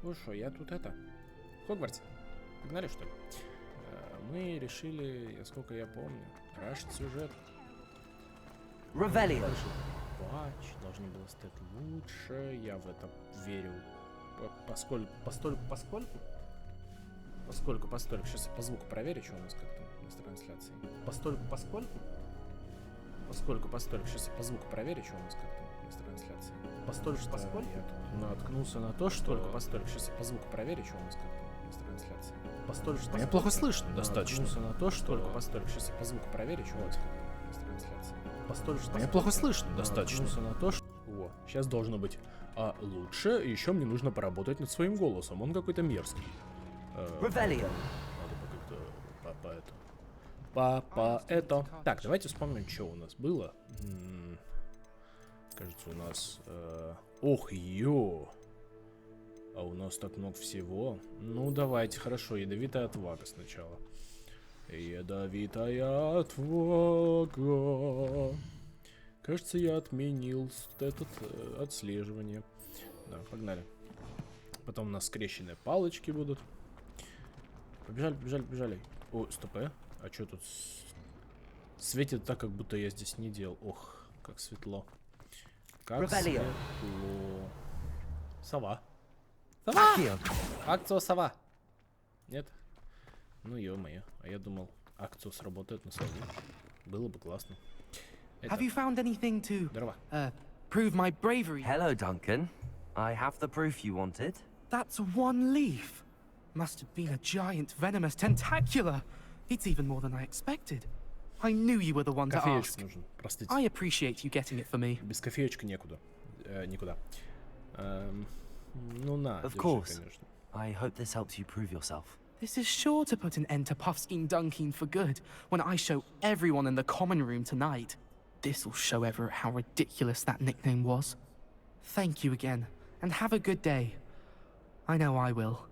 Ну что, я тут это... Хогвартс. Погнали, что ли? Мы решили, сколько я помню, рашить сюжет. Ревелио. Патч должно было стать лучше. Я в это верю. Поскольку. Сейчас я по звуку проверю, что у нас как-то с трансляцией. Поскольку. Сейчас я по звуку проверю, что у нас как-то с трансляцией. Поскольку. Я тут наткнулся на то, что... Сейчас я по звуку проверю, что у нас как-то с трансляцией. Меня плохо слышно достаточно. На то, что... Сейчас я по звуку проверю, что у нас как-то с трансляцией. Меня плохо слышно достаточно. На то, что... О, сейчас должно быть лучше. Еще мне нужно поработать над своим голосом. Он какой-то мерзкий. Ревелио. Надо по это. Так, давайте вспомним, что у нас было. Кажется, у нас... Ох, ё! А у нас так много всего. Ну, давайте, хорошо, ядовитая отвага сначала. Ядовитая отвага. Кажется, я отменил этот отслеживание. Да, погнали. Потом у нас скрещенные палочки будут. Побежали. О, стоп, А что тут? Светит так, как будто я здесь не делал. Ох, как светло. Как светло. Сова. Акция сова. Нет? Ну, ё-моё. А я думал, акция сработает на сову. Было бы классно. Have you found anything to Здорово. prove my bravery? Hello, Duncan. I have the proof you wanted. That's one leaf. Must have been a giant venomous tentacula. It's even more than I expected. I knew you were the one to ask. Нужен. Простите. I appreciate you getting it for me. Без кофеечка некуда. Никуда. Ну на, Of держи, course. конечно. I hope this helps you prove yourself. This is sure to put an end to Puffskein Dunking for good when I show everyone in the common room tonight. This'll show Everett how ridiculous that nickname was. Thank you again, and have a good day. I know I will.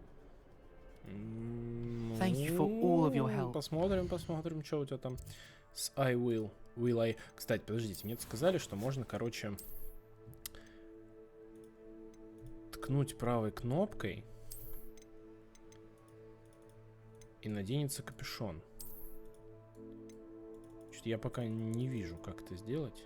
Thank you for all of your help. Посмотрим, что у тебя там с I will. Will I... Кстати, подождите, мне сказали, что можно, короче, ткнуть правой кнопкой и наденется капюшон. Что-то я пока не вижу, как это сделать.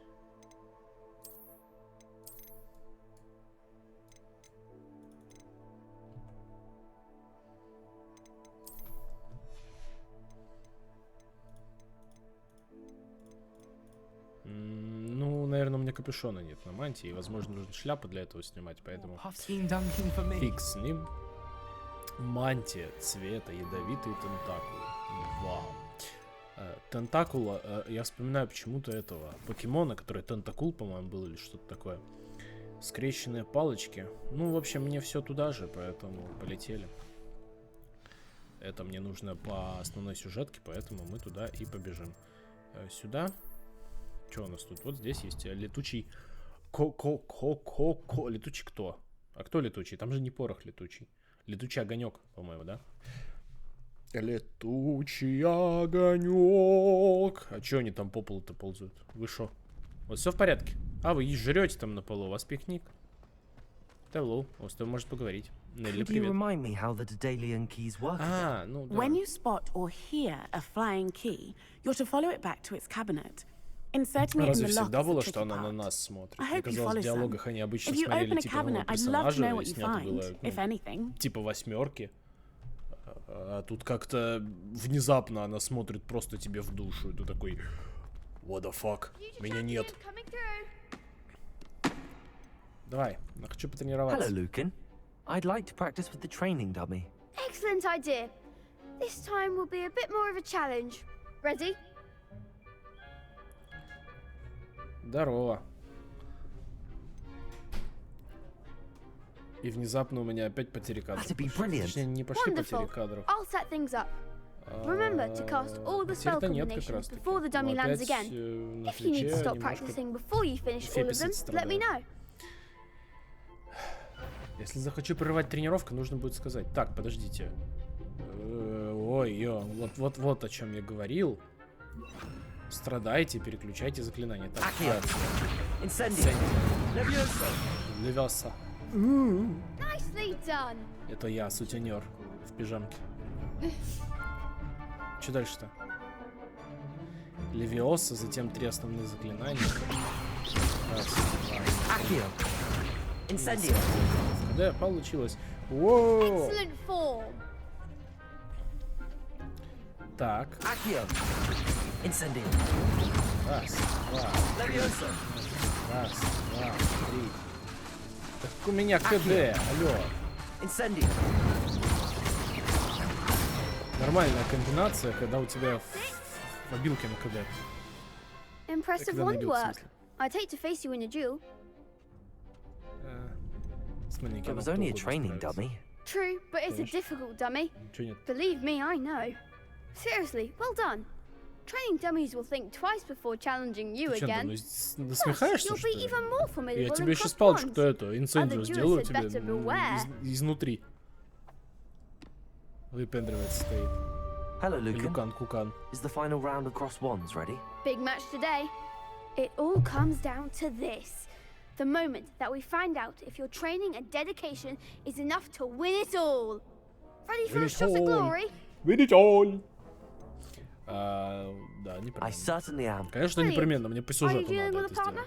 Ну, наверное, у меня капюшона нет на мантии, и, возможно, нужно шляпу для этого снимать, поэтому фиг с ним. Мантия цвета, ядовитые тентакулы. Вау. Тентакула, я вспоминаю почему-то этого покемона, который Тентакул, по-моему, был, или что-то такое. Скрещенные палочки. Ну, в общем, мне все туда же, поэтому полетели. Это мне нужно по основной сюжетке, поэтому мы туда и побежим. Сюда. Что у нас тут? Вот здесь есть летучий... Летучий кто? А кто летучий? Там же не порох летучий. Летучий огонек, по-моему, да? Летучий огонек. А чё они там по полу-то ползают? Вы шо? Вот все в порядке? А, вы жрете там на полу, у вас пикник. Hello, он с тобой может поговорить. Нелли, привет. А, ну да. When you spot or hear a flying key, you're to follow it back to its cabinet. Inserting it in Разве the lock всегда is the было, tricky что она на part. нас смотрит? I Мне hope you казалось, в follow диалогах some. они обычно If you смотрели open a типа cabinet, I'd love to know персонажа, what и you снято было, find, if anything. типа восьмерки. А тут как-то внезапно она смотрит просто тебе в душу. И ты такой, what the fuck, меня нет. Давай, я хочу потренироваться. Hello, Lucan. I'd like to practice with the training dummy. Excellent idea. This time will be a bit more of a challenge. Ready? Здорово. И внезапно у меня опять потери кадров. Точнее, не пошли потери кадров. I'll set things up. Remember to cast all the spell combinations before the dummy lands again. If you need to stop practicing before you finish all of them, let me know. Если захочу прервать тренировку, нужно будет сказать. Так, подождите. Ой, вот о чем я говорил. Страдайте, переключайте заклинания. Так, Accio. Incendio. Левиоса. Nicely done. Это я, сутенер в пижамке. Что дальше-то? Левиоса, затем 3 основные заклинания. Раз, два. Accio. Incendio. Да, получилось. Воу. Excellent form. Так. Accio. Incendio. Раз, два. Leviosa. Раз, два, 3. Так у меня КД, алло. Incendio. Нормальная комбинация, когда у тебя в мобилке на КД. Impressive Когда wand набил, в work. смысле. I'd hate to face you in a duel. Смотри, It was only a training dummy. True, but it's a Конечно. difficult dummy. Ничего нет. Believe me, I know. Seriously, well done. Training dummies will think twice before challenging you Ты что, again. насмехаешься, You'll что be ли? even more formidable Я than тебе сейчас crossed палочку-то wands. эту, инцендию Other сделаю Jews тебе had better beware. изнутри. Выпендривается стоит. Hello, Lucan. Люкан, Кукан. Is the final round of cross wands ready? Big match today. It all comes down to this. The moment that we find out if your training and dedication is enough to win it all. Ready for Win a it shot of all. glory? Win it all! Да, I непременно. certainly am. Конечно, непременно, мне по Are you сюжету dealing надо with это a partner?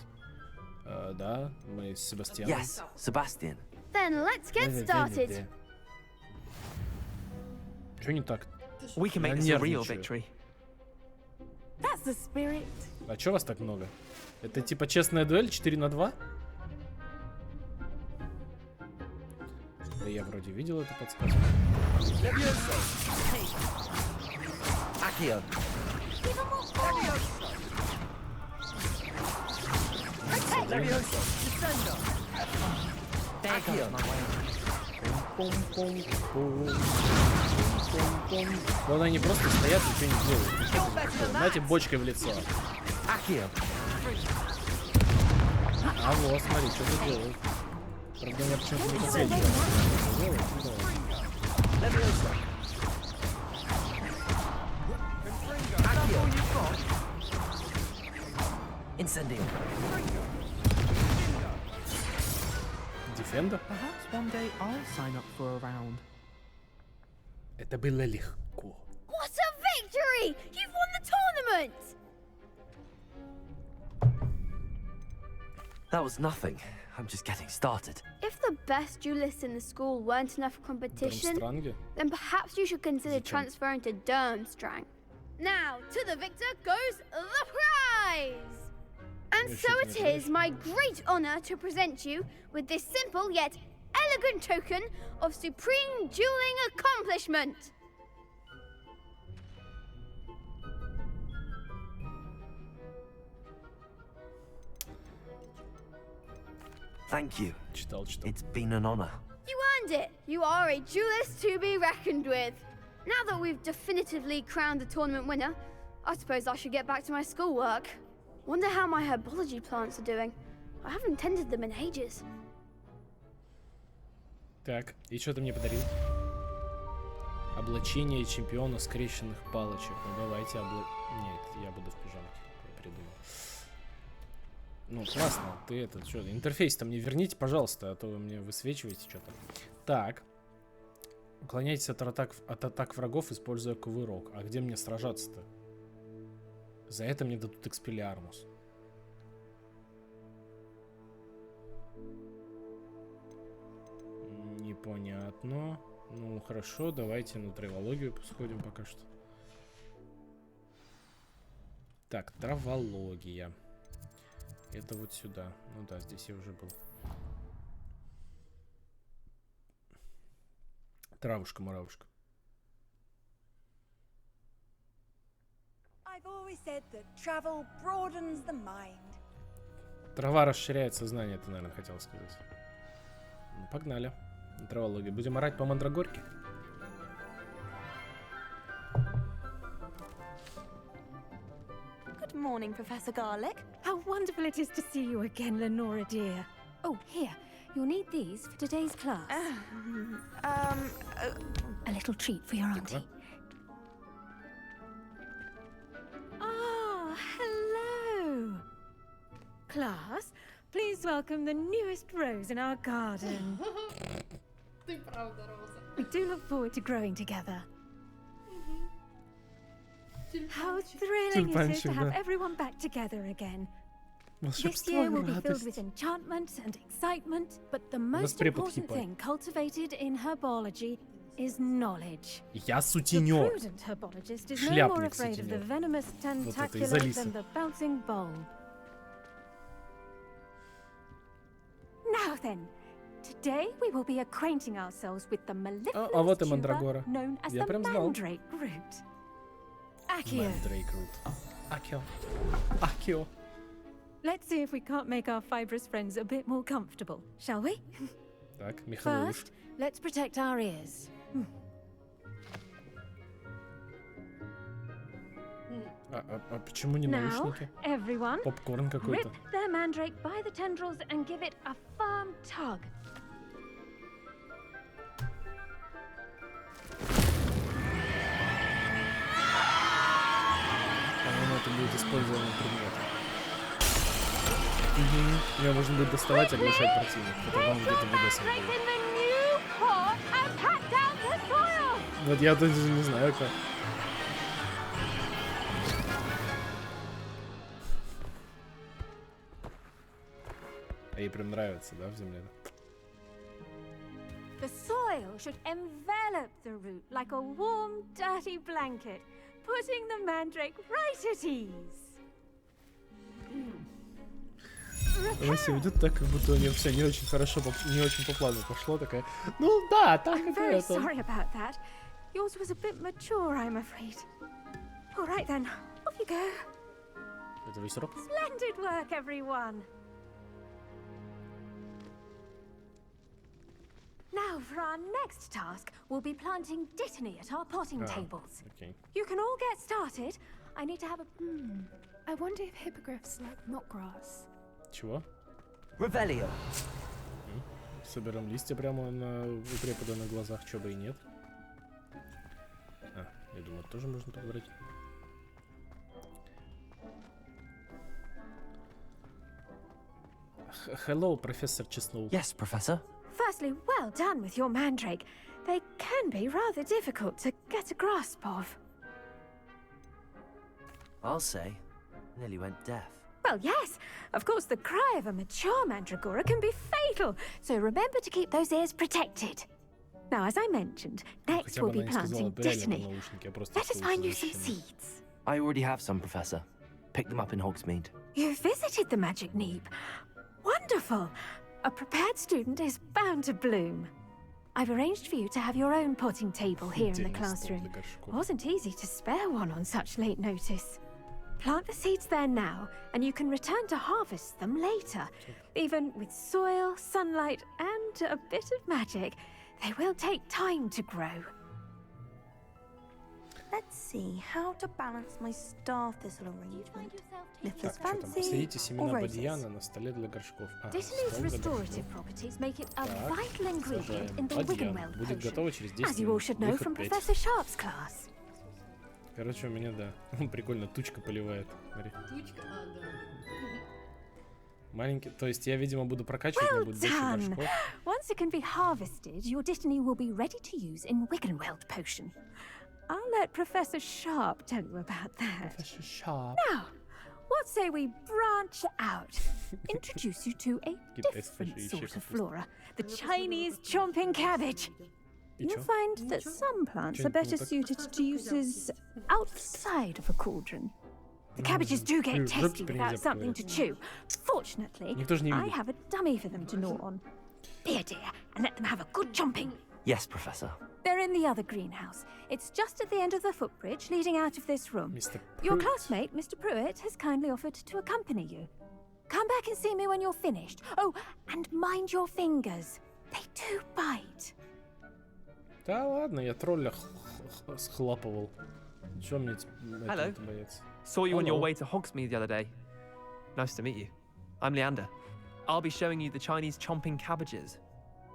сделать. Да, мы с Себастьяном. Yes, Sebastian. Then let's get started. Что не так? We can make Я this a real нервничаю. victory. That's the spirit. А чё вас так много? Это типа честная дуэль 4 на 2? Да я вроде видел эту подсказку. Accio. Leviosa. There goes my way. Вот они просто стоят и ничего не делают. Знаете, бочкой в лицо. Accio. А вот, смотри, что-то делают. Правда, меня почему-то не подсвечивает. Делают, делают. Leviosa. Accio. Incendio. Дефендер? Perhaps one day I'll sign up for a round. Это было легко. What a victory! You've won the tournament! That was nothing. I'm just getting started. If the best duelists in the school weren't enough for competition, Дармстранге? then perhaps you should consider Зачем? transferring to Durmstrang. Now, to the victor goes the prize! And Ну, so что it ты мне is my great honor to present you with this simple yet elegant token of supreme dueling accomplishment. Thank you. Читал. It's been an honor. You earned it. You are a duelist to be reckoned with. Now that we've definitively crowned the tournament winner, I suppose I should get back to my schoolwork. Wonder how my herbology plants are doing. I haven't tended them in ages. Так, и что ты мне подарил? Облачение чемпиона скрещенных палочек. Ну давайте Нет, я буду в пижамке. Я придумал. Ну, классно. Ты это, что, интерфейс-то мне верните, пожалуйста, а то вы мне высвечиваете что-то. Так. Уклоняйтесь от атак врагов, используя кувырок. А где мне сражаться-то? За это мне дадут экспеллиармус. Непонятно. Ну, хорошо, давайте на травологию сходим пока что. Так, травология. Это вот сюда. Ну да, здесь я уже был. Травушка-муравушка. I've always said that travel broadens the mind. Трава расширяет сознание, ты, наверное, хотел сказать. Ну, погнали. На травологию. Будем орать по мандрагорке? Good morning, Professor Garlic. How wonderful it is to see you again, Lenora dear. Oh, here. You'll need these for today's class. A little treat for your auntie. Ah, Class, please welcome the newest rose in our garden. Ты правда, Роза. We do look forward to growing together. How thrilling it is to Тюльпанчик, have да. everyone back together again. This Волшебство year и will be filled радость. with enchantment and excitement, but the most препод important хипа. thing cultivated in herbology is knowledge. Я The сутенер. prudent herbologist is no more Шляпник afraid of the сутенер. venomous это из tentacula Алисы. than the bouncing bulb. Now then, today we will be acquainting ourselves with the mellifluous а вот и tuber мандрагора. known as Я the прям знал. mandrake root. Accio. Мандрейк Рут. Акио. Акио. Let's see if we can't make our fibrous friends a bit more comfortable, shall we? Так, меховой уж. First, let's protect our ears. А почему не Now, наушники? everyone, Попкорн rip какой-то. the mandrake by the tendrils and give it a firm tug. По-моему, это будет использованный предмет. Ее можно будет доставать и оглушать противника. Это вам где-то в видосе Mandrake было. in the new pot and pat down the soil. Вот я даже не знаю как. А ей прям нравится, да, в земле? The soil should envelop the root like a warm, dirty blanket, putting the mandrake right at ease. Она себя ведет так, как будто у нее все не очень хорошо, не очень по плану пошло. Такая, ну да, так I'm это very это. sorry about that. Yours was a bit mature, I'm afraid. All right then, off you go. Это весь рок? Splendid work, everyone. Now, for our next task, we'll be planting dittany at our potting tables. Окей. You can all get started. I need to have a... I wonder if hippogriffs like knotgrass. Чего? Revelio. Соберем листья прямо у препода на глазах, чё бы и нет. А, я думаю, это тоже можно подобрать. Hello, профессор Чесноу. Yes, Professor. Firstly, well done with your mandrake. They can be rather difficult to get a grasp of. I'll say. Nearly went deaf. Well, yes. Of course, the cry of a mature mandragora can be fatal, so remember to keep those ears protected. Now, as I mentioned, next Хотя we'll бы be она не сказала planting бы реально про dittany. наушники, я просто Let us сказал, find что you some защищены. seeds. I already have some, Professor. Picked them up in Hogsmeade. You visited the Magic Neep. Wonderful. A prepared student is bound to bloom. I've arranged for you to have your own potting table here in the Отдельный стол classroom. для горшков. Wasn't easy to spare one on such late notice. Plant the seeds there now, and you can return to harvest them later. Even with soil, sunlight, and a bit of magic, they will take time to grow. Let's see how to balance my star thistle arrangement. Lift is Так, что там? fancy Посадите or семена roses. бадьяна на столе для горшков. Dittany's стол для restorative горшков. properties make it a Так, vital ingredient сажаем. in the Бадьян. Wiggenweld Будет potion, готово через 10 as you all минут. should know Выход from 5. Professor Sharp's class. Короче, у меня, да. Прикольно, тучка поливает. Смотри. Тучка, да. Маленький. То есть я, видимо, буду прокачивать, Well мне будет больше done. горшков. Once it can be harvested, your Dittany will be ready to use in Wiggenweld potion. I'll let Professor Sharp tell you about that. Now, what say we branch out? Introduce you to a different sort of flora, the Chinese chomping cabbage. И You'll чё? find that some plants are Чё-нибудь better не так? suited to uses outside of a cauldron. The cabbages do get Жопе testy теперь without нельзя something to chew. Fortunately, Никто же не I видит. have a dummy for them to gnaw on. Be a dear and let them have a good chomping. Yes, Professor. They're in the other greenhouse. It's just at the end of the footbridge leading out of this room. Мистер Your Пруитт. classmate, Mr. Pruitt, has kindly offered to accompany you. Come back and see me when you're finished. Oh, and mind your fingers. They do bite. Да ладно, я тролля схлапывал. Чё мне Hello. это бояться? Saw you on your Hello. way to Hogsmeade the other day. Nice to meet you. I'm Leander. I'll be showing you the Chinese chomping cabbages.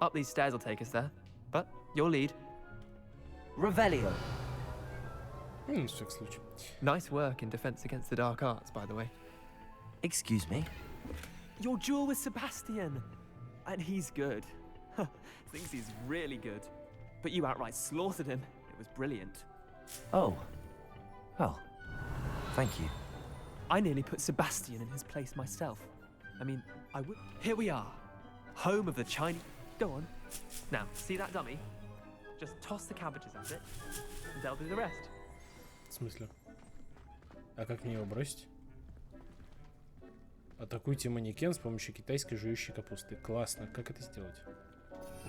Up these stairs will take us there. But your lead. Revelio. Ну, на всякий случай. Nice work in defense against the dark arts, by the way. Excuse me. Your duel with Sebastian. And he's good. Thinks he's really good. But you outright slaughtered him. It was brilliant. Oh. Well, thank you. I nearly put Sebastian in his place myself. I mean, I would. Here we are. Home of the Chinese. Go on. Now, see that dummy? Just toss the cabbages at it, and they'll do the rest. В смысле? А как мне его бросить? Атакуйте манекен с помощью китайской жующей капусты. Классно. Как это сделать?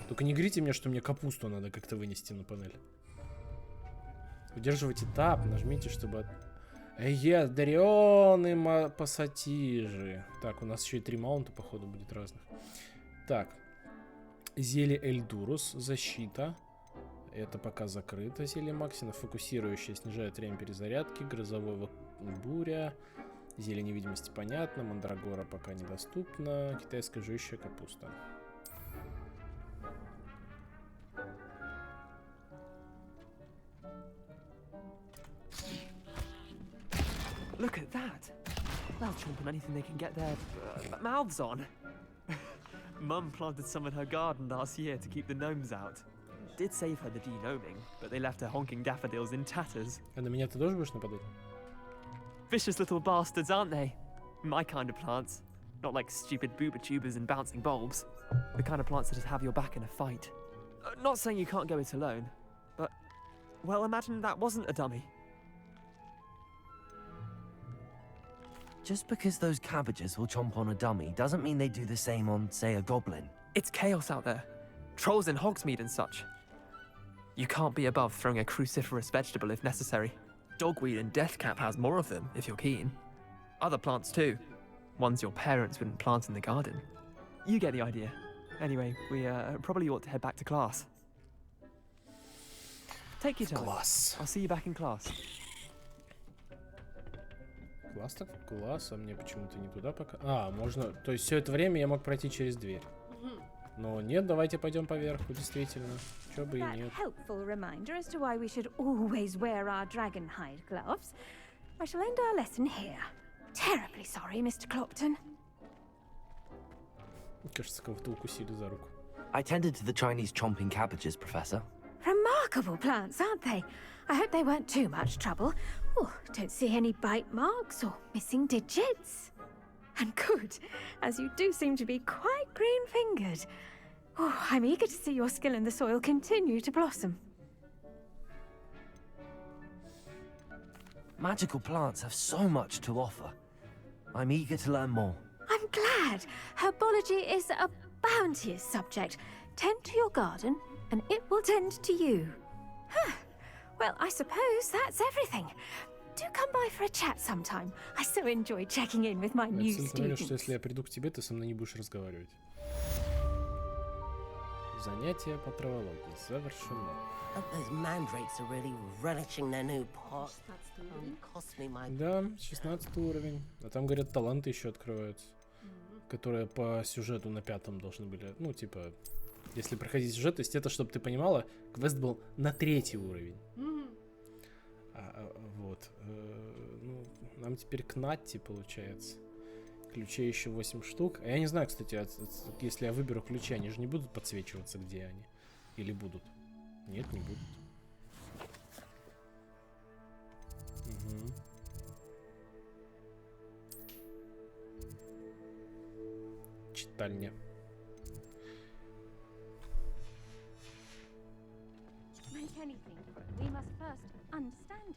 Только не говорите мне, что мне капусту надо как-то вынести на панель. Удерживайте тап, нажмите, чтобы... Ядреный пассатижи. Так, у нас еще и 3 маунта, походу, будет разных. Так. Зелье Эльдурус, защита. Это пока закрыто. Зелье Максина, фокусирующее, снижает время перезарядки. Грозовой буря. Зелье невидимости понятно. Мандрагора пока недоступна. Китайская жующая капуста. Look at that. They'll chomp on anything they can get their mouths on. Mum planted some in her garden last year to keep the gnomes out. Did save her the de-gnoming, but they left her honking daffodils in tatters. А на меня ты тоже будешь нападать? Vicious little bastards, aren't they? My kind of plants. Not like stupid booba tubers and bouncing bulbs. The kind of plants that just have your back in a fight. Not saying you can't go it alone, but... Well, imagine that wasn't a dummy. Just because those cabbages will chomp on a dummy doesn't mean they do the same on, say, a goblin. It's chaos out there. Trolls in Hogsmeade and such. You can't be above throwing a cruciferous vegetable if necessary. Dogweed and deathcap has more of them, if you're keen. Other plants too. Ones your parents wouldn't plant in the garden. You get the idea. Anyway, we probably ought to head back to class. Take your time. Класс. I'll see you back in class. Класс так класс, а мне почему-то не туда пока. А, можно... То есть все это время я мог пройти через дверь. Но нет, давайте пойдем поверху, действительно. Чё бы и нет. Helpful reminder as to why we should always wear our dragon hide gloves. I shall end our lesson here. Terribly sorry, Mr. Clopton. Кажется, кого-то укусили за руку. I tended to the Chinese chomping cabbages, Professor. Remarkable plants, aren't they? I hope they weren't too much trouble. Oh, don't see any bite marks or missing digits. And good, as you do seem to be quite green-fingered. Oh, I'm eager to see your skill in the soil continue to blossom. Magical plants have so much to offer. I'm eager to learn more. I'm glad. Herbology is a bounteous subject. Tend to your garden, and it will tend to you. Huh. Well, I suppose that's everything. Do come by for a chat sometime. I so enjoy checking in with my new students. Что если я приду к тебе, ты со мной не будешь разговаривать. Занятие по травологии завершено. Those mandrakes are really relishing their new pot. Cost me my... Да, 16 уровень. А там, говорят, таланты еще открываются. Которые по сюжету на 5-м должны были. Ну, типа, если проходить сюжет, то есть это, чтобы ты понимала, квест был на 3-й уровень. Вот. Ну, нам теперь к Натти, получается. Ключей еще 8 штук. А я не знаю, кстати, если я выберу ключи, они же не будут подсвечиваться, где они? Или будут? Нет, не будут. Угу. Читальня. Make anything, we must first understand it.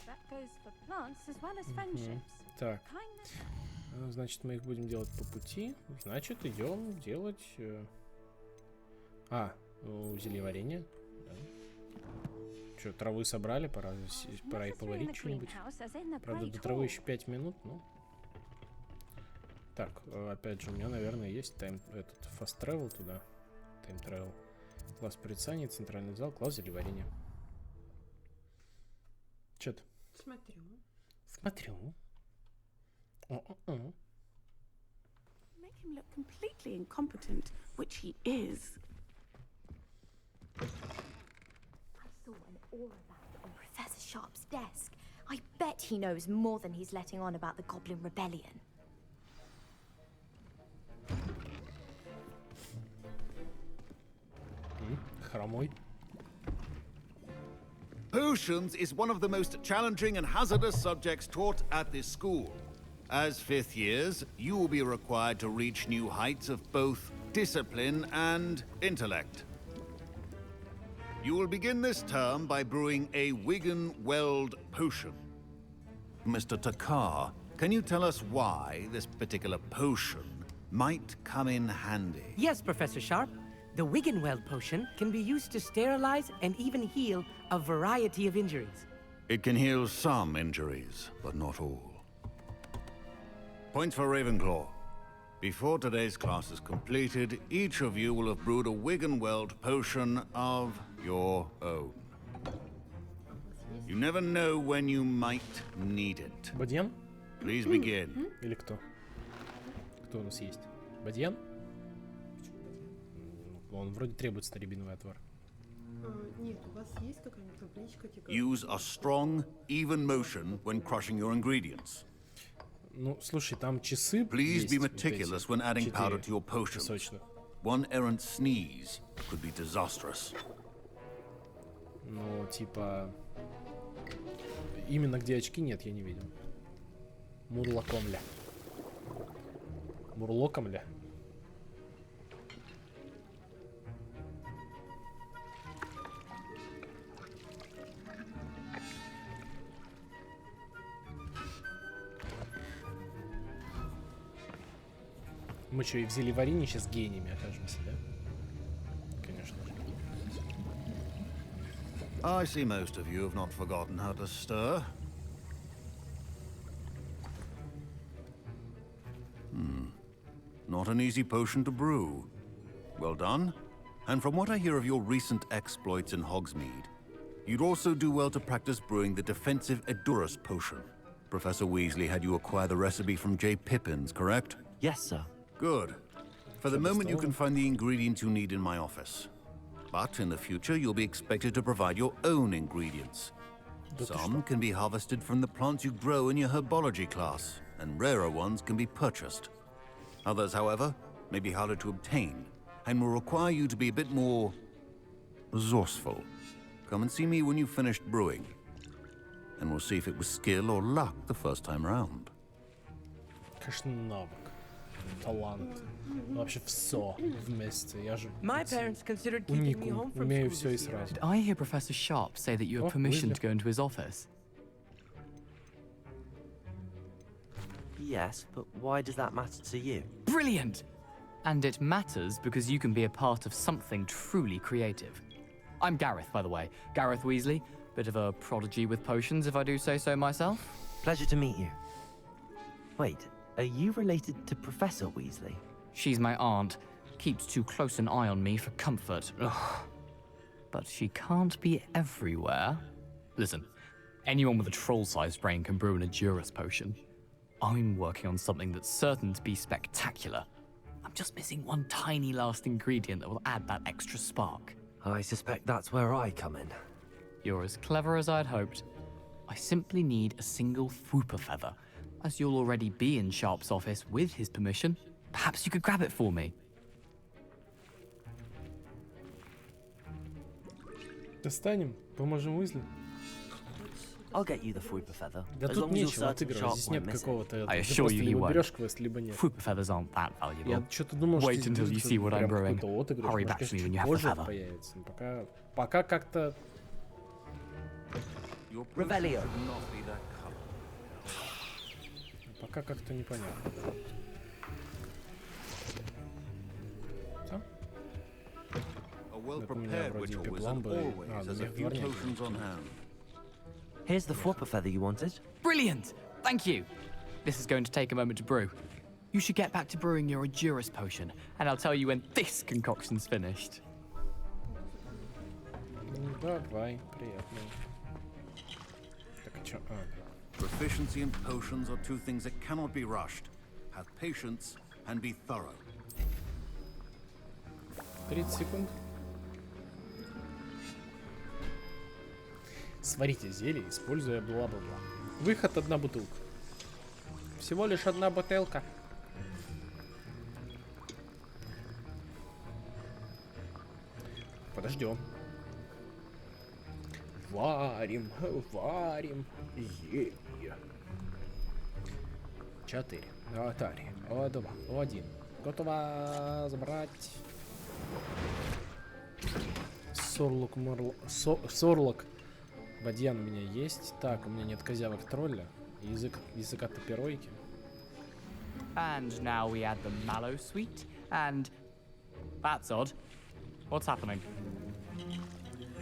That goes for plants as well as friendships. Так. Значит, мы их будем делать по пути. Значит, идем делать... зельеварение. Да. Что, травы собрали? Пора и поварить что-нибудь. Правда, до травы еще 5 минут, ну. Так, опять же, у меня, наверное, есть этот fast travel туда. Time travel. Класс порицания, центральный зал, класс зельеварения. Чё ты? Смотрю. Make him look completely incompetent, which he is. I saw an aura bag on Professor Sharp's desk. I bet he knows more than he's letting on about the Goblin Rebellion. хромой. Potions is one of the most challenging and hazardous subjects taught at this school. As fifth years, you will be required to reach new heights of both discipline and intellect. You will begin this term by brewing a Wiggenweld potion. Mr. Takar, can you tell us why this particular potion might come in handy? Yes, Professor Sharp. The Wiggenweld potion can be used to sterilize and even heal a variety of injuries. It can heal some injuries, but not all. Points for Ravenclaw. Before today's class is completed, each of you will have brewed a Wiggenweld potion of your own. You never know when you might need it. Бадьян? Please begin. Или кто? Кто у нас есть? Бадьян? Он вроде требуется на рябиновый отвар. Нет, у вас есть какая-нибудь табличка? Use a strong, even motion when crushing your ingredients. Ну, слушай, там часы. Please be meticulous when adding powder to your potions. One errant sneeze could be disastrous. Ну, типа... Именно где очки нет, я не видел. Мурлокомля. Мурлокомля. Мы что, и взяли варенье, сейчас гениями окажемся, да? Конечно же. I see most of you have not forgotten how to stir. Not an easy potion to brew. Well done. And from what I hear of your recent exploits in Hogsmeade, you'd also do well to practice brewing the defensive Edurus potion. Professor Weasley had you acquire the recipe from J. Pippin's, correct? Yes, sir. Good. For the moment, you can find the ingredients you need in my office. But in the future, you'll be expected to provide your own ingredients. Some can be harvested from the plants you grow in your herbology class, and rarer ones can be purchased. Others, however, may be harder to obtain, and will require you to be a bit more resourceful. Come and see me when you've finished brewing, and we'll see if it was skill or luck the first time round. Конечно, навык. Талант. Вообще все вместе. Я же уникум. Умею все и сразу. Did I hear Professor Sharp say that you have permission to go into his office? Yes, but why does that matter to you? Brilliant! And it matters because you can be a part of something truly creative. I'm Gareth, by the way. Gareth Weasley. Bit of a prodigy with potions, if I do say so myself. Pleasure to meet you. Wait, are you related to Professor Weasley? She's my aunt. Keeps too close an eye on me for comfort. Ugh. But she can't be everywhere. Listen, anyone with a troll-sized brain can brew an Edurus potion. I'm working on something that's certain to be spectacular. I'm just missing one tiny last ingredient that will add that extra spark. I suspect that's where I come in. You're as clever as I'd hoped. I simply need a single Fwooper feather. As you'll already be in Sharp's office with his permission, perhaps you could grab it for me. Достанем, поможем Уизли. I'll get you the Fwooper feather. Да тут нечего отыгрывать, здесь нет какого-то... Ты просто либо берешь квест, либо нет. Fwooper feathers aren't that valuable. Я что-то думал, что Wait until you see what I'm brewing. Hurry back to me when you have the feather. Появится. Пока как-то... Revelio. Пока как-то непонятно. Что? Это у меня вроде пепламбы. А, да, дворняк. Here's the Fwooper feather you wanted. Brilliant! Thank you. This is going to take a moment to brew. You should get back to brewing your Edurus potion, and I'll tell you when this concoction's finished. Давай, приятно. Так, а чё? А, Proficiency in potions are two things that cannot be rushed. Have patience and be thorough. 30 секунд. Сварите зелье, используя бла-бла-бла. Выход — 1 бутылка. Всего лишь 1 бутылка. Подожди, Идем. Варим, варим. Зелье. 4. Аватарі. О2. О1. Готово забрать. Сорлок. Бадьян у меня есть. Так, у меня нет козявок тролля. Языка топиройки. And now we add the mallow sweet, and that's odd. What's happening?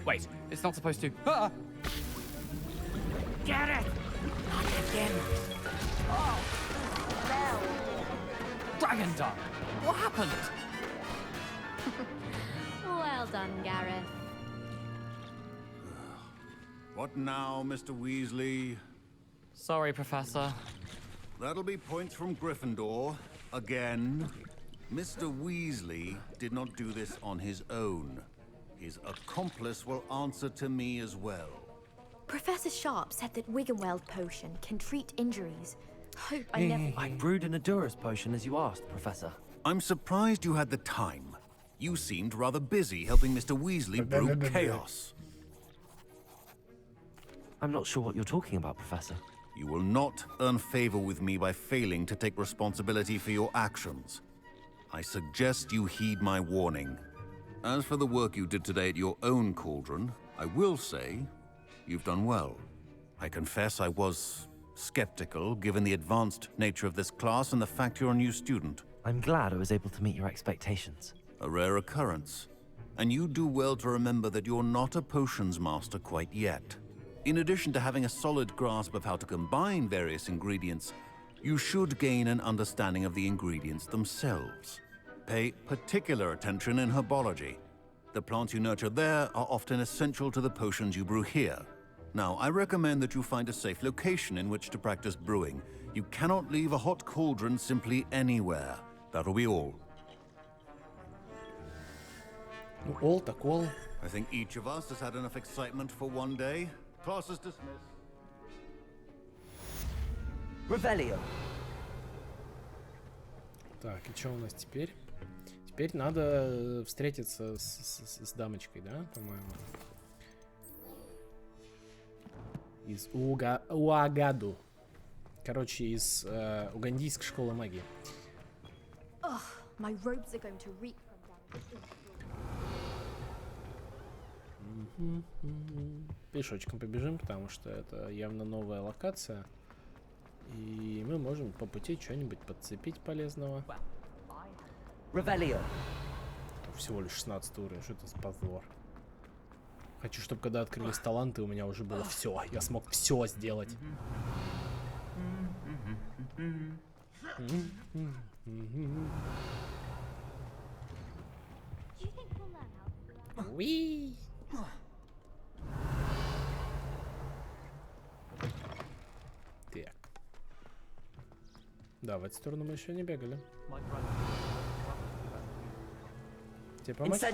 Wait, it's not supposed to. Ah! Get it! Not again. Oh, no. Dragon Dog, what happened? Well done, Gareth. What now, Mr. Weasley? Sorry, Professor. That'll be points from Gryffindor. Again. Mr. Weasley did not do this on his own. His accomplice will answer to me as well. Professor Sharp said that Wiggenweld potion can treat injuries. Hope I never... I brewed an Adurus potion as you asked, Professor. I'm surprised you had the time. You seemed rather busy helping Mr. Weasley brew chaos. I'm not sure what you're talking about, Professor. You will not earn favor with me by failing to take responsibility for your actions. I suggest you heed my warning. As for the work you did today at your own cauldron, I will say you've done well. I confess I was skeptical, given the advanced nature of this class and the fact you're a new student. I'm glad I was able to meet your expectations. A rare occurrence. And you do well to remember that you're not a potions master quite yet. In addition to having a solid grasp of how to combine various ingredients, you should gain an understanding of the ingredients themselves. Pay particular attention in herbology. The plants you nurture there are often essential to the potions you brew here. Now, I recommend that you find a safe location in which to practice brewing. You cannot leave a hot cauldron simply anywhere. That'll be all. All так all. I think each of us has had enough excitement for one day. Class is dismissed. Revelio. Так, и что у нас теперь? Теперь надо встретиться с дамочкой, да, по-моему? Из Уагаду. Короче, из угандийской школы магии. Ugh, my robes are going to reek from down. Пешочком побежим, потому что это явно новая локация. И мы можем по пути что-нибудь подцепить полезного. Revelio. Всего лишь 16 уровень, что это за позор. Хочу, чтобы когда открылись таланты, у меня уже было все. Я смог все сделать. Уи! Так. Да, в эту сторону мы еще не бегали. Тебе помочь? Ну,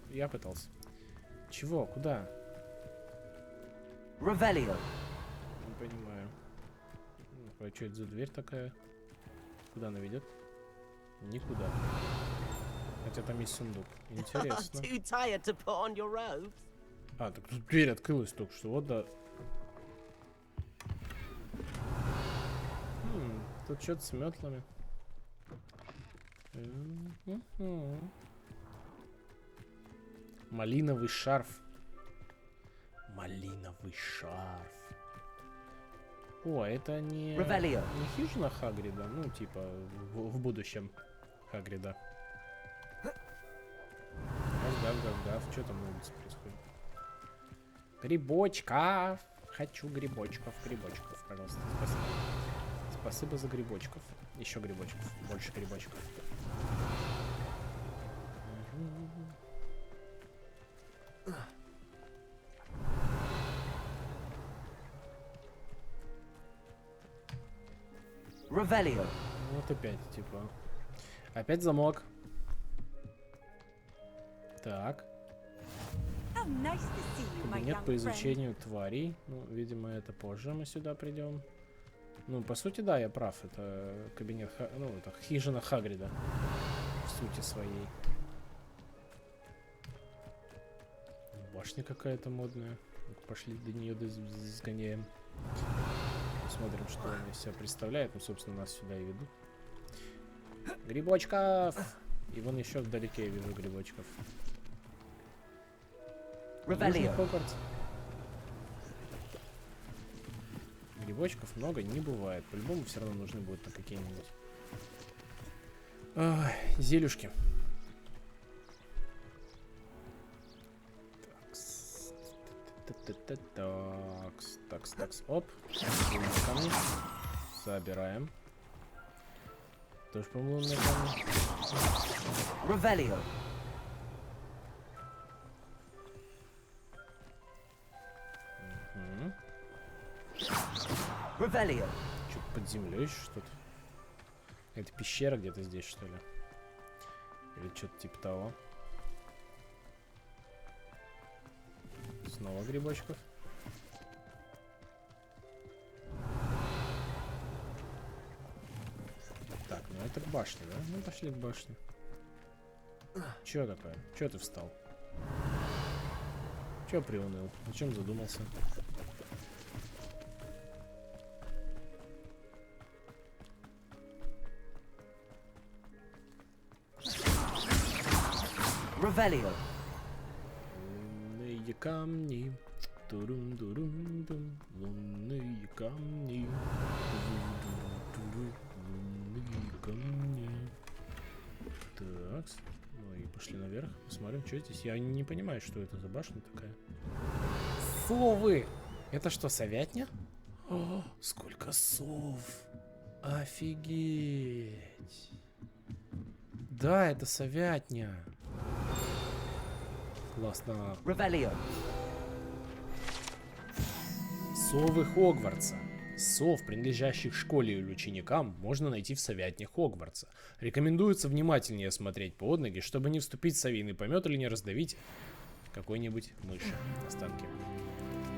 я пытался. Чего? Куда? Revelio. Не понимаю. А что это за дверь такая? Куда она ведет? Никуда. Хотя там есть сундук. Интересно. Too tired to put on your robes? А, так тут дверь открылась только что. Вот да. Тут что-то с метлами. Малиновый шарф. Малиновый шарф. О, это не хижина Хагрида, ну типа в будущем Хагрида. Гав. Что там на улице происходит? Грибочков. Хочу грибочков, пожалуйста. Спасибо. Спасибо за грибочков. Еще грибочков. Больше грибочков. Revelio. Вот опять, типа. Опять замок. Так. Кабинет по изучению тварей. Ну, видимо, это позже мы сюда придем. Ну, по сути, да, я прав. Это кабинет, ну, это хижина Хагрида. В сути своей. башня какая-то модная. Пошли до нее сгоняем. Посмотрим, что она из себя представляет. Ну, собственно, нас сюда и ведут. Грибочков! И вон еще вдалеке я вижу грибочков. Южный Хогвартс. Грибочков много не бывает. По-любому все равно нужны будут какие-нибудь зелюшки. Такс. Оп. Камни. Собираем. Тоже, по-моему, на камни. Revelio. Revelio. Что-то под землей еще что-то. Это пещера где-то здесь, что ли? Или что-то типа того. Снова грибочков. Так, ну это к башне, да? Ну пошли к башне. Чё такое? Чё ты встал? Чё приуныл? О чем задумался? Revelio. Лунные камни. Турум-дурум-дум. Лунные камни. Лунные камни. Так. Ну и пошли наверх. Посмотрим, что здесь. Я не понимаю, что это за башня такая. Совы! Это что, совятня? О, сколько сов! Офигеть! Да, это совятня. Классно. Revelio. Совы Хогвартса. Сов, принадлежащих школе или ученикам, можно найти в совятне Хогвартса. Рекомендуется внимательнее смотреть под ноги, чтобы не вступить в совиный помет или не раздавить какой-нибудь мыши. Останки.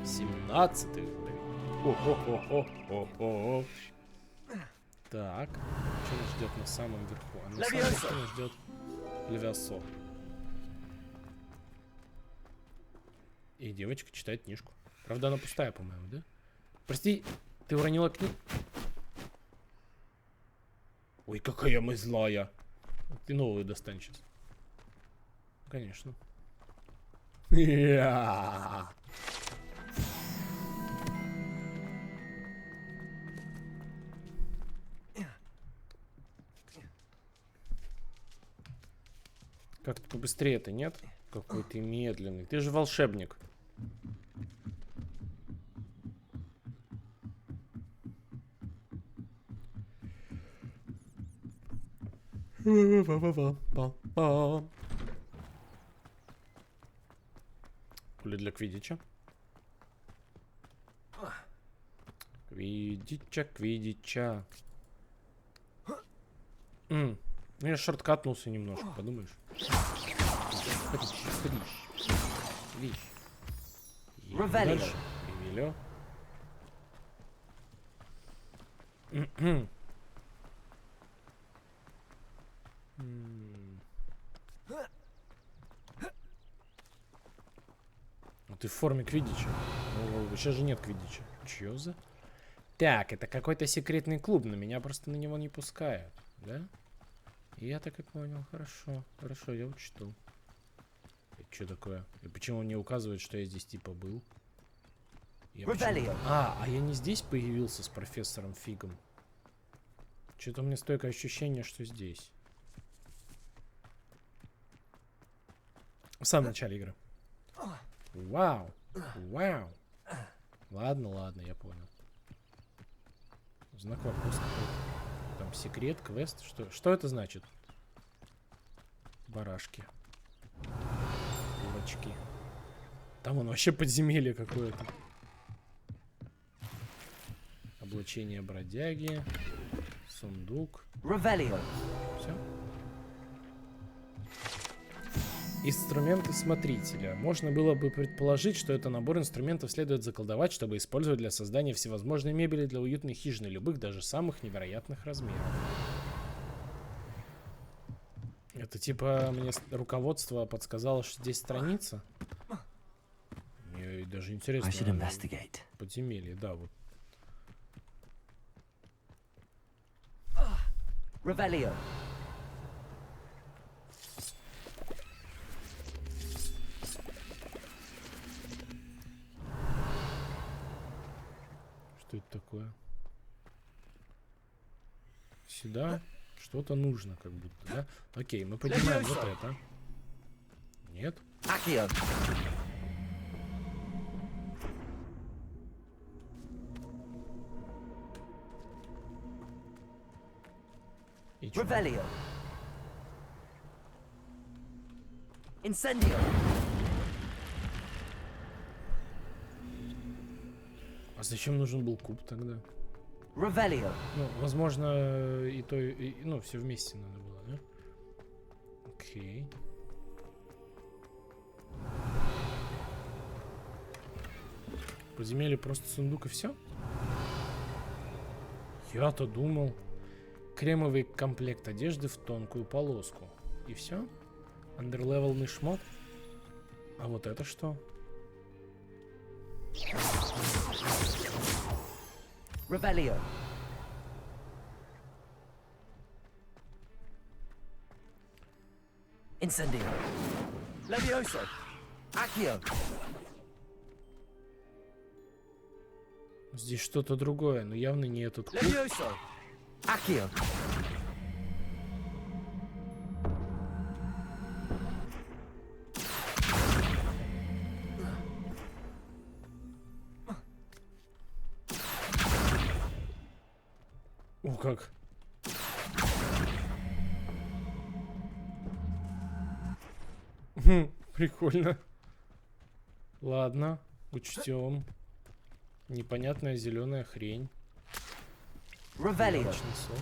17 уровень. О-хо-хо-хо-хо-хо. Так. Что нас ждет на самом верху? А на самом верху нас ждет Левиасо. И девочка читает книжку. Правда, она пустая, по-моему, да? Прости, ты уронила книгу. Ой, какая мы злая. Ты новую достань сейчас. Конечно. Как-то побыстрее-то, нет? Какой ты медленный. Ты же волшебник. Поле для квиддича. Квиддича. Ну я шорткатнулся немножко, подумаешь. Ревелио. Ты в форме квиддича. Ну, сейчас же нет квиддича. Чё за? Так, это какой-то секретный клуб, но меня просто на него не пускают, да? Я так и понял. Хорошо, хорошо, я учту. Это что такое? И почему он не указывает, что я здесь типа был? А я не здесь появился с профессором Фигом. Что-то у меня стойкое ощущение, что здесь. В самом начале игры. Вау. Вау. Ладно, я понял. Знак вопроса какой-то. Там секрет, квест. Что это значит? Барашки. Курочки. Там он вообще подземелье какое-то. Облачение бродяги. Сундук. Revelio. Все. Инструменты смотрителя. Можно было бы предположить, что это набор инструментов следует заколдовать, чтобы использовать для создания всевозможной мебели для уютной хижины любых, даже самых невероятных размеров. Это типа мне руководство подсказало, что здесь страница. даже интересно. I should investigate. Подземелье, да, вот. Revelio. Что это такое? Сюда что-то нужно, как будто, да? Окей, мы поднимаем вот это. Нет? Accio. И чё? Revelio. Incendio. А зачем нужен был куб тогда? Revelio. Ну, возможно, и то, и, ну, все вместе надо было, да? Окей. Подземелье просто сундук и все? Я-то думал. Кремовый комплект одежды в тонкую полоску. И все? Андерлевелный шмот? А вот это что? Revelio. Incendio. Levioso. Accio. Здесь что-то другое, но явно не этот куб. Levioso. Accio. О, как. Прикольно. Ладно, учтем. Непонятная зеленая хрень. Revelio. Сок.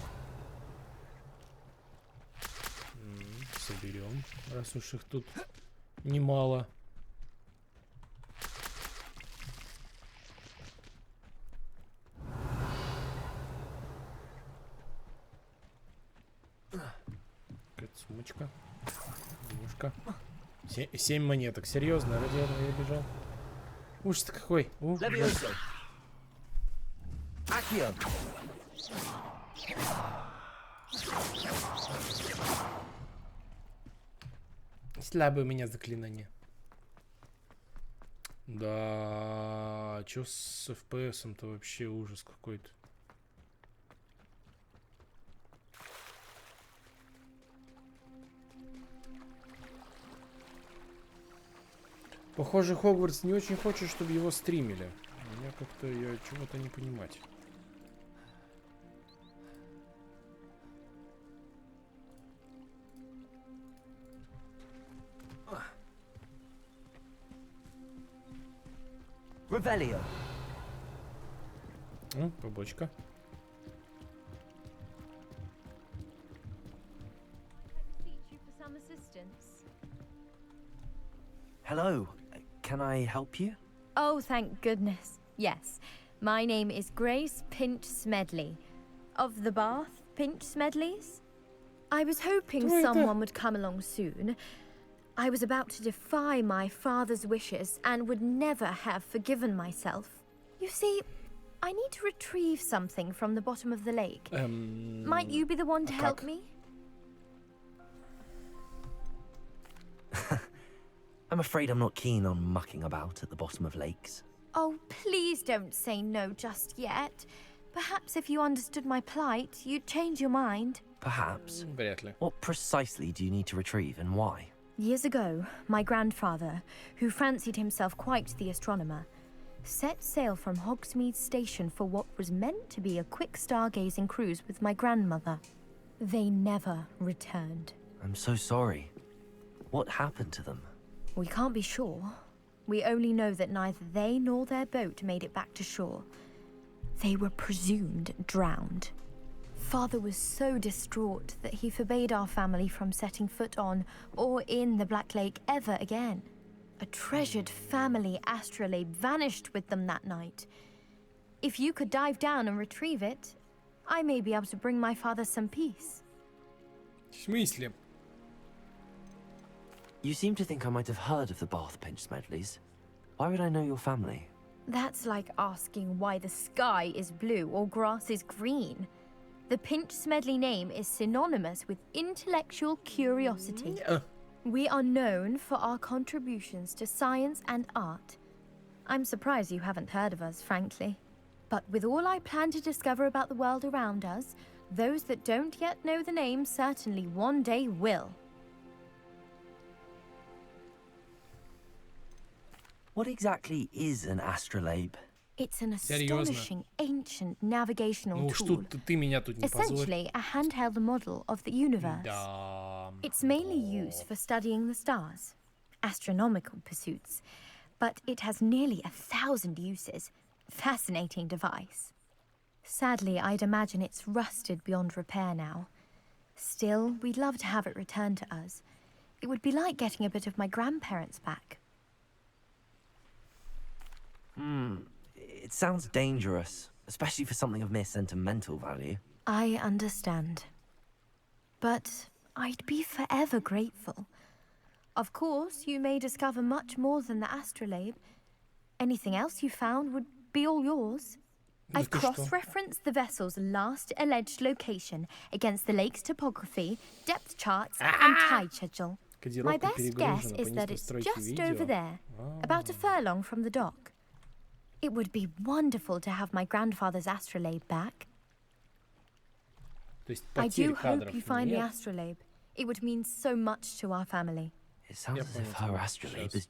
Соберем, раз уж их тут немало. Какая-то сумочка. Девушка. 7 монеток. Серьезно, ради этого я бежал. Ужас какой. Accio. Слабое у меня заклинание. Да, чё с FPS-ом-то вообще ужас какой-то. Похоже, Хогвартс не очень хочет, чтобы его стримили. У меня как-то я чего-то не понимать. Revelio. Побочка. Hello. Can I help you? Oh, thank goodness. Yes. My name is Grace Pinch Smedley. Of the Bath Pinch Smedleys? I was hoping someone would come along soon. I was about to defy my father's wishes and would never have forgiven myself. You see, I need to retrieve something from the bottom of the lake. Might you be the one to help me? I'm afraid I'm not keen on mucking about at the bottom of lakes. Oh, please don't say no just yet. Perhaps if you understood my plight, you'd change your mind. Perhaps. Вряд ли. What precisely do you need to retrieve and why? Years ago, my grandfather, who fancied himself quite the astronomer, set sail from Hogsmeade Station for what was meant to be a quick stargazing cruise with my grandmother. They never returned. I'm so sorry. What happened to them? We can't be sure. We only know that neither they nor their boat made it back to shore. They were presumed drowned. Father was so distraught that he forbade our family from setting foot on or in the Black Lake ever again. A treasured family astrolabe vanished with them that night. If you could dive down and retrieve it, I may be able to bring my father some peace. В смысле? You seem to think I might have heard of the Bath Pinch Smedleys. Why would I know your family? That's like asking why the sky is blue or grass is green. The Pinch Smedley name is synonymous with intellectual curiosity. We are known for our contributions to science and art. I'm surprised you haven't heard of us, frankly. But with all I plan to discover about the world around us, those that don't yet know the name certainly one day will. What exactly is an astrolabe? It's an Серьезно? astonishing ancient navigational Ну tool. что ты меня тут не позорь. Essentially, a handheld model of the universe. Да. It's mainly used for studying the stars, astronomical pursuits, but it has nearly 1,000 uses. Fascinating device. Sadly, I'd imagine it's rusted beyond repair now. Still, we'd love to have it returned to us. It would be like getting a bit of my grandparents back. It sounds dangerous, especially for something of mere sentimental value. I understand. But I'd be forever grateful. Of course, you may discover much more than the astrolabe. Anything else you found would be all yours. I've cross-referenced the vessel's last alleged location against the lake's topography, depth charts, and tide schedule. My best guess is that it's just over there, about a furlong from the dock. It would be wonderful to have my grandfather's astrolabe back. I do hope you find the astrolabe. It would mean so much to our family. It sounds as if her astrolabe is